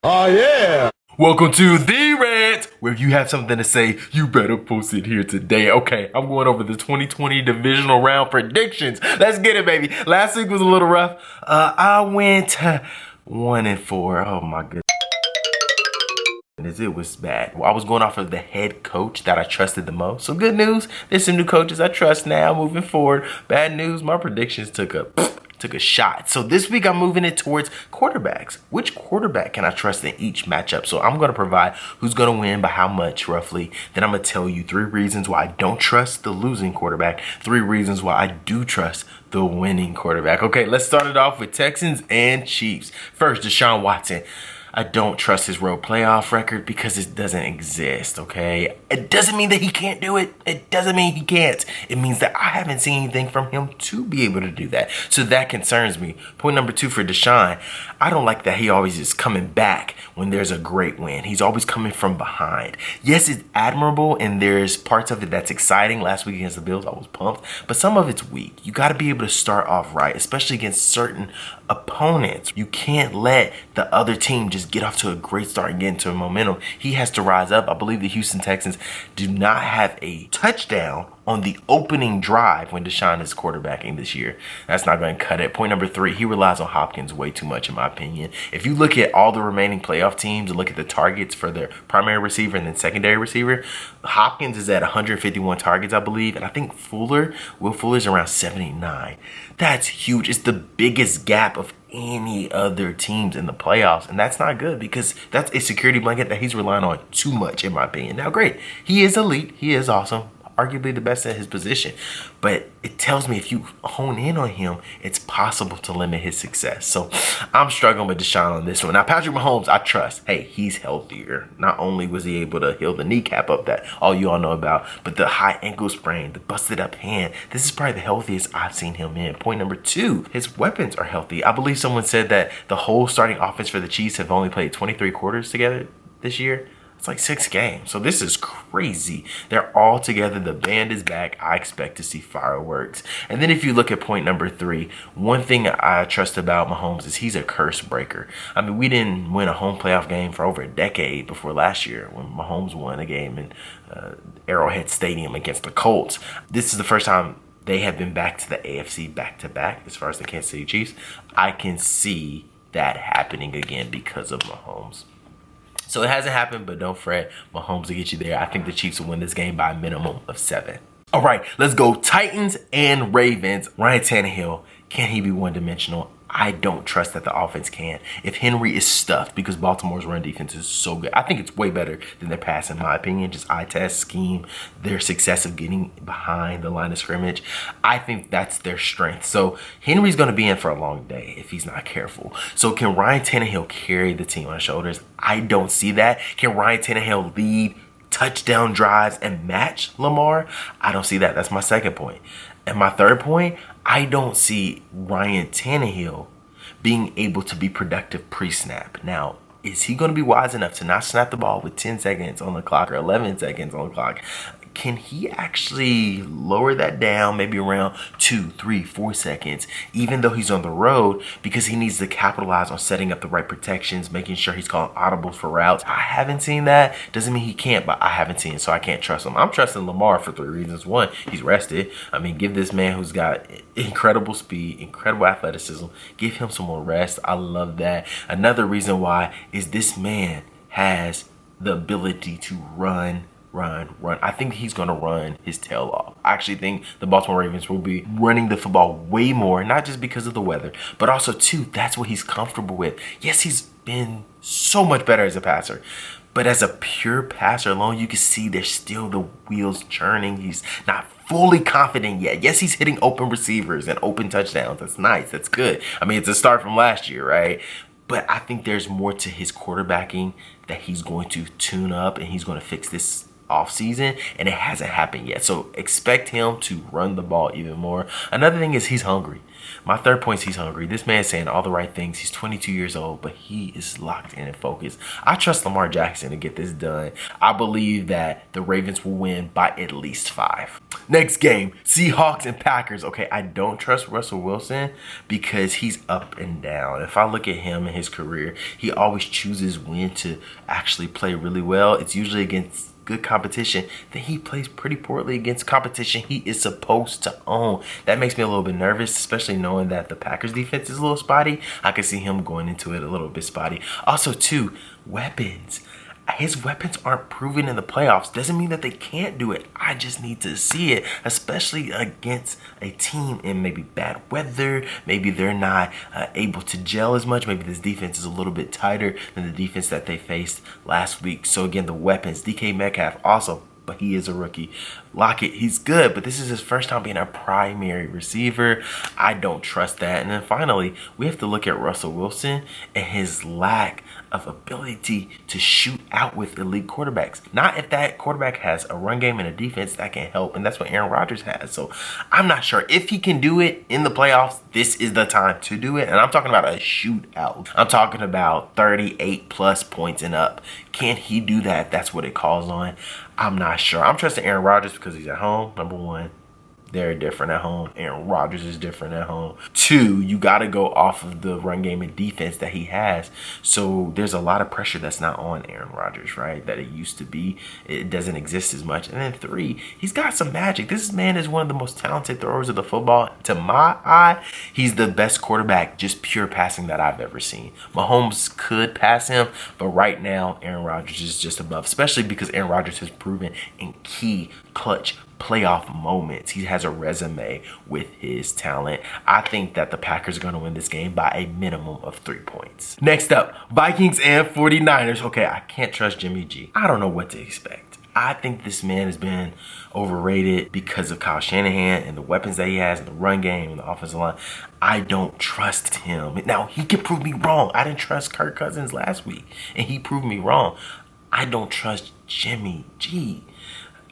Oh, yeah. Welcome to the Rant, where if you have something to say, you better post it here today. Okay, I'm going over the 2020 divisional round predictions. Let's get it, baby. Last week was a little rough. I went 1-4. Oh my goodness. It was bad. Well, I was going off of the head coach that I trusted the most. So good news, there's some new coaches I trust now moving forward. Bad news, my predictions took a shot. So this week I'm moving it towards quarterbacks. Which quarterback can I trust in each matchup? So I'm going to provide who's going to win by how much roughly. Then I'm going to tell you 3 reasons why I don't trust the losing quarterback, 3 reasons why I do trust the winning quarterback. Okay, let's start it off with Texans and Chiefs. First, Deshaun Watson. I don't trust his road playoff record because it doesn't exist, okay? It doesn't mean that he can't do it. It doesn't mean he can't. It means that I haven't seen anything from him to be able to do that. So that concerns me. Point number 2 for Deshaun. I don't like that he always is coming back when there's a great win. He's always coming from behind. Yes, it's admirable and there's parts of it that's exciting. Last week against the Bills, I was pumped. But some of it's weak. You got to be able to start off right, especially against certain opponents. You can't let the other team just get off to a great start and get into momentum. He has to rise up. I believe the Houston Texans do not have a touchdown on the opening drive when Deshaun is quarterbacking this year. That's not going to cut it. Point number 3, he relies on Hopkins way too much in my opinion. If you look at all the remaining playoff teams and look at the targets for their primary receiver and then secondary receiver, Hopkins is at 151 targets, I believe, and I think Will Fuller's around 79. That's huge. It's the biggest gap of any other teams in the playoffs, and that's not good because that's a security blanket that he's relying on too much in my opinion. Now, great, he is elite, he is awesome, arguably the best at his position, but it tells me if you hone in on him, it's possible to limit his success. So I'm struggling with Deshaun on this one. Now, Patrick Mahomes, I trust. Hey, he's healthier. Not only was he able to heal the kneecap up that all you all know about, but the high ankle sprain, the busted up hand, this is probably the healthiest I've seen him in. Point number 2, his weapons are healthy. I believe someone said that the whole starting offense for the Chiefs have only played 23 quarters together this year. It's like 6 games. So this is crazy. They're all together. The band is back. I expect to see fireworks. And then if you look at point number 3, one thing I trust about Mahomes is he's a curse breaker. I mean, we didn't win a home playoff game for over a decade before last year when Mahomes won a game in Arrowhead Stadium against the Colts. This is the first time they have been back to the AFC back-to-back as far as the Kansas City Chiefs. I can see that happening again because of Mahomes. So it hasn't happened, but don't fret. Mahomes will get you there. I think the Chiefs will win this game by a minimum of 7. All right, let's go Titans and Ravens. Ryan Tannehill, can he be one-dimensional? I don't trust that the offense can. If Henry is stuffed, because Baltimore's run defense is so good. I think it's way better than their pass, in my opinion. Just eye test, scheme, their success of getting behind the line of scrimmage. I think that's their strength. So Henry's going to be in for a long day if he's not careful. So can Ryan Tannehill carry the team on his shoulders? I don't see that. Can Ryan Tannehill lead touchdown drives and match Lamar? I don't see that. That's my second point. And my third point, I don't see Ryan Tannehill being able to be productive pre-snap. Now, is he going to be wise enough to not snap the ball with 10 seconds on the clock or 11 seconds on the clock? Can he actually lower that down maybe around 2, 3, 4 seconds, even though he's on the road, because he needs to capitalize on setting up the right protections, making sure he's calling audibles for routes? I haven't seen that. Doesn't mean he can't, but I haven't seen it, so I can't trust him. I'm trusting Lamar for 3 reasons. 1, he's rested. I mean, give this man who's got incredible speed, incredible athleticism, give him some more rest. I love that. Another reason why is this man has the ability to run. I think he's going to run his tail off. I actually think the Baltimore Ravens will be running the football way more, not just because of the weather, but also, too, that's what he's comfortable with. Yes, he's been so much better as a passer, but as a pure passer alone, you can see there's still the wheels churning. He's not fully confident yet. Yes, he's hitting open receivers and open touchdowns. That's nice. That's good. I mean, it's a start from last year, right? But I think there's more to his quarterbacking that he's going to tune up and he's going to fix this offseason, and it hasn't happened yet. So expect him to run the ball even more. Another thing is he's hungry. My third point is he's hungry. This man's saying all the right things. He's 22 years old, but he is locked in and focused. I trust Lamar Jackson to get this done. I believe that the Ravens will win by at least 5. Next game, Seahawks and Packers. Okay, I don't trust Russell Wilson because he's up and down. If I look at him and his career, he always chooses when to actually play really well. It's usually against good competition. Then he plays pretty poorly against competition he is supposed to own. That makes me a little bit nervous, especially knowing that the Packers defense is a little spotty. I can see him going into it a little bit spotty. Also, too, weapons. His weapons aren't proven in the playoffs. Doesn't mean that they can't do it. I just need to see it, especially against a team in maybe bad weather. Maybe they're not able to gel as much. Maybe this defense is a little bit tighter than the defense that they faced last week. So again, the weapons, DK Metcalf, awesome, but he is a rookie. Lockett, he's good, but this is his first time being a primary receiver. I don't trust that. And then finally, we have to look at Russell Wilson and his lack of ability to shoot out with elite quarterbacks. Not if that quarterback has a run game and a defense that can help, and that's what Aaron Rodgers has. So I'm not sure if he can do it in the playoffs. This is the time to do it, and I'm talking about a shootout. I'm talking about 38 plus points and up. Can he do that? That's what it calls on. I'm not sure. I'm trusting Aaron Rodgers because he's at home, number one. They're different at home. Aaron Rodgers is different at home. 2, you got to go off of the run game and defense that he has. So there's a lot of pressure that's not on Aaron Rodgers, right? That it used to be. It doesn't exist as much. And then 3, he's got some magic. This man is one of the most talented throwers of the football. To my eye, he's the best quarterback, just pure passing that I've ever seen. Mahomes could pass him, but right now, Aaron Rodgers is just above, especially because Aaron Rodgers has proven in key clutch playoff moments. He has a resume with his talent. I think that the Packers are going to win this game by a minimum of 3 points. Next up, Vikings and 49ers. Okay, I can't trust Jimmy G. I don't know what to expect. I think this man has been overrated because of Kyle Shanahan and the weapons that he has in the run game and the offensive line. I don't trust him. Now, he can prove me wrong. I didn't trust Kirk Cousins last week, and he proved me wrong. I don't trust Jimmy G.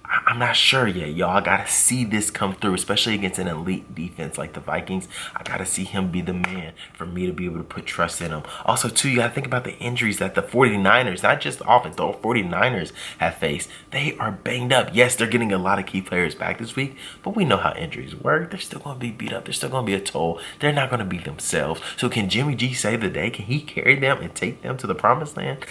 I'm not sure yet, y'all. I got to see this come through, especially against an elite defense like the Vikings. I got to see him be the man for me to be able to put trust in him. Also, too, you got to think about the injuries that the 49ers, not just the offense, the 49ers have faced. They are banged up. Yes, they're getting a lot of key players back this week, but we know how injuries work. They're still going to be beat up. There's still going to be a toll. They're not going to be themselves. So can Jimmy G save the day? Can he carry them and take them to the promised land?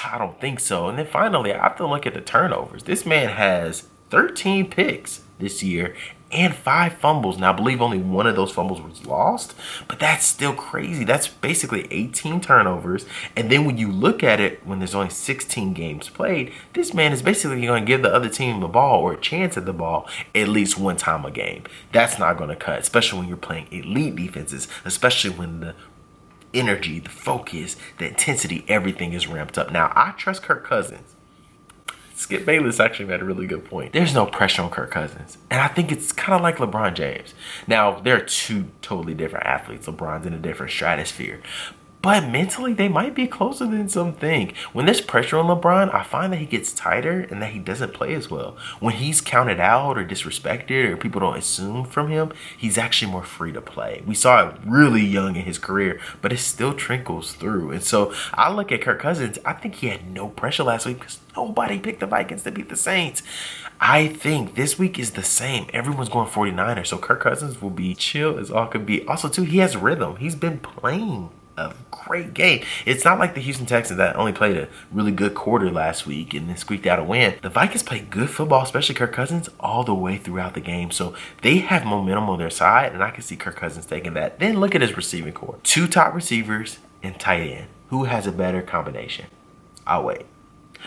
I don't think so. And then finally, I have to look at the turnovers. This man has 13 picks this year and 5 fumbles. Now, I believe only one of those fumbles was lost, but that's still crazy. That's basically 18 turnovers. And then when you look at it, when there's only 16 games played, this man is basically going to give the other team the ball or a chance at the ball at least one time a game. That's not going to cut, especially when you're playing elite defenses, especially when the energy, the focus, the intensity, everything is ramped up. Now, I trust Kirk Cousins. Skip Bayless actually made a really good point. There's no pressure on Kirk Cousins. And I think it's kind of like LeBron James. Now, they're 2 totally different athletes. LeBron's in a different stratosphere. But mentally, they might be closer than some think. When there's pressure on LeBron, I find that he gets tighter and that he doesn't play as well. When he's counted out or disrespected or people don't assume from him, he's actually more free to play. We saw it really young in his career, but it still trickles through. And so I look at Kirk Cousins, I think he had no pressure last week because nobody picked the Vikings to beat the Saints. I think this week is the same. Everyone's going 49ers, so Kirk Cousins will be chill as all could be. Also, too, he has rhythm. He's been playing a great game. It's not like the Houston Texans that only played a really good quarter last week and then squeaked out a win. The Vikings played good football, especially Kirk Cousins, all the way throughout the game. So they have momentum on their side, and I can see Kirk Cousins taking that. Then look at his receiving core. 2 top receivers and tight end. Who has a better combination? I'll wait.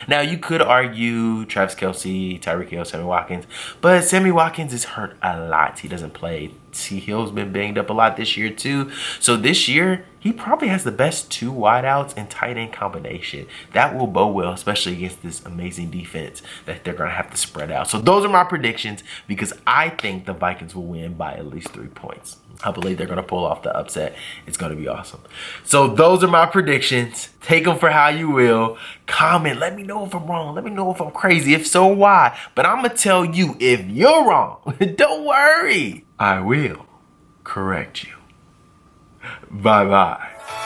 Now, you could argue Travis Kelce, Tyreek Hill, Sammy Watkins, but Sammy Watkins is hurt a lot. He doesn't play T. Hill's been banged up a lot this year too. So this year, he probably has the best 2 wideouts and tight end combination. That will bode well, especially against this amazing defense that they're going to have to spread out. So those are my predictions because I think the Vikings will win by at least 3 points. I believe they're going to pull off the upset. It's going to be awesome. So those are my predictions. Take them for how you will. Comment. Let me know if I'm wrong. Let me know if I'm crazy. If so, why? But I'm going to tell you if you're wrong. Don't worry. I will correct you. Bye-bye.